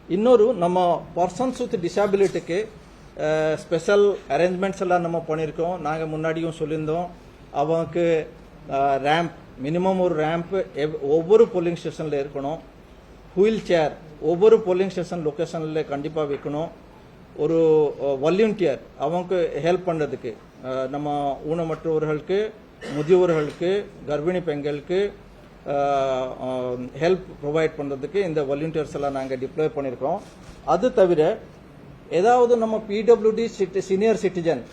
இன்னொரு நம்ம persons with டிசபிலிட்டிக்கு special arrangements எல்லாம் நம்ம பண்ணியிருக்கோம். நாங்கள் முன்னாடியும் சொல்லியிருந்தோம். அவங்களுக்கு ரேம்ப், மினிமம் ஒரு ரேம்ப் ஒவ்வொரு போலிங் ஸ்டேஷனில் இருக்கணும். வீல் சேர் ஒவ்வொரு போலிங் ஸ்டேஷன் லொக்கேஷனில் கண்டிப்பாக வைக்கணும். ஒரு வாலண்டியர் அவங்க ஹெல்ப் பண்ணுறதுக்கு, நம்ம ஊனமற்றவர்களுக்கு, முதியோர்களுக்கு, கர்ப்பிணி பெண்களுக்கு ஹெல்ப் ப்ரொவைட் பண்ணுறதுக்கு இந்த வாலண்டியர்ஸ் எல்லாம் நாங்கள் டிப்ளாய் பண்ணியிருக்கோம். அது தவிர ஏதாவது நம்ம பிடபிள்யூடி சீனியர் சிட்டிசன்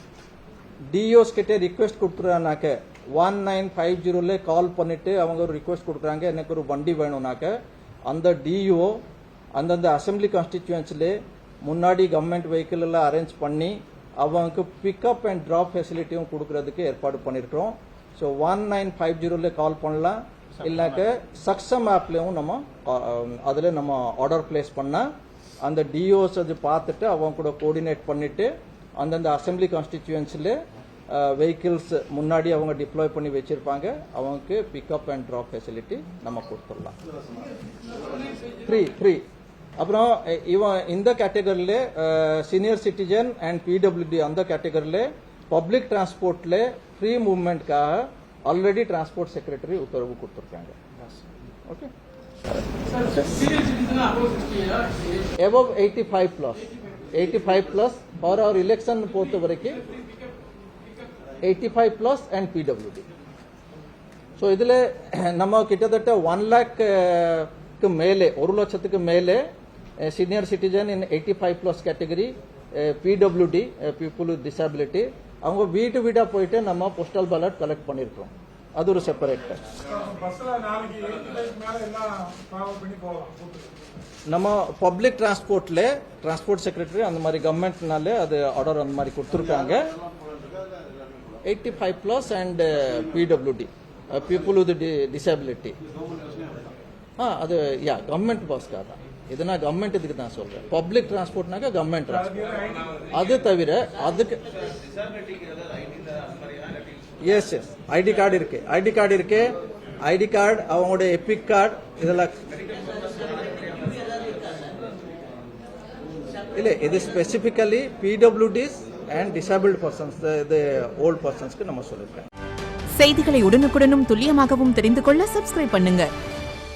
டிஓஸ் கிட்டே ரிக்வெஸ்ட் கொடுத்துறானாக்க 1950 கால் பண்ணிட்டு அவங்க ஒரு ரிக்வெஸ்ட் கொடுக்குறாங்க, எனக்கு ஒரு வண்டி வேணும்னாக்க அந்த டிஓ அந்தந்த அசம்பிளி கான்ஸ்டிடியூன்ஸில் முன்னாடி கவர்மெண்ட் வெஹிக்கிள் எல்லாம் அரேஞ்ச் பண்ணி அவங்களுக்கு பிக்கப் அண்ட் ட்ராப் ஃபெசிலிட்டியும் கொடுக்கறதுக்கு ஏற்பாடு பண்ணியிருக்கிறோம். ஸோ 1950 கால் பண்ணலாம். இல்லைனாக்க சக்ஸம் ஆப்லேயும் நம்ம அதில் நம்ம ஆர்டர் பிளேஸ் பண்ணால் அந்த டிஓஸ் அது பார்த்துட்டு அவங்க கூட கோஆர்டினேட் பண்ணிட்டு அந்தந்த அசம்பிளி கான்ஸ்டிடியூன்ஸில் வெஹிக்கிள்ஸ் முன்னாடி அவங்க டிப்ளாய் பண்ணி வச்சிருப்பாங்க, அவங்களுக்கு பிக்கப் அண்ட் ட்ராப் ஃபெசிலிட்டி நம்ம கொடுத்துடலாம். ஃப்ரீ. அப்புறம் இந்த கேட்டகரியில் சீனியர் சிட்டிசன் அண்ட் பிடபிள்யூடி அந்த கேட்டகரியில் பப்ளிக் டிரான்ஸ்போர்ட்ல ஃப்ரீ மூவ்மெண்ட்காக ஆல்ரெடி டிரான்ஸ்போர்ட் செக்ரட்டரி உத்தரவு கொடுத்துருக்காங்க. Okay, above 85 plus for our election பொறுத்த வரைக்கும் 85 plus and PWD. ஸோ இதில் நம்ம கிட்டத்தட்ட 1 lakh மேலே, 1 லட்சத்துக்கு மேலே senior citizen in 85 plus category, PWD people with disability, அவங்க வீடாக போயிட்டு நம்ம போஸ்டல் பேலட் கலெக்ட் பண்ணியிருக்கோம். அது ஒரு செப்பரேட். நம்ம பப்ளிக் டிரான்ஸ்போர்ட்ல டிரான்ஸ்போர்ட் செக்ரட்டரி அந்த மாதிரி கவர்மெண்ட்னால அது ஆர்டர் அந்த மாதிரி கொடுத்துருக்காங்க. 85 plus and PWD people with disability. அது கவர்மெண்ட் பஸ்க்காக தான். இது நான் கவர்மெண்ட் இதுக்கு தான் சொல்றேன். பப்ளிக் டிரான்ஸ்போர்ட்னாக்க கவர்மெண்ட் டிரான்ஸ்போர்ட். அது தவிர அதுக்கு எஸ் ஐடி கார்டு இருக்கு. ஐடி கார்டு அவங்களோட எபிக் கார்டு இதெல்லாம் இல்லை. இது specifically PWDs and disabled persons, old பர்சன்ஸ்க்கு நம்ம சொல்லியிருக்கேன். செய்திகளை உடனுக்குடனும் துல்லியமாகவும் தெரிந்து கொள்ள சப்ஸ்கிரைப் பண்ணுங்க.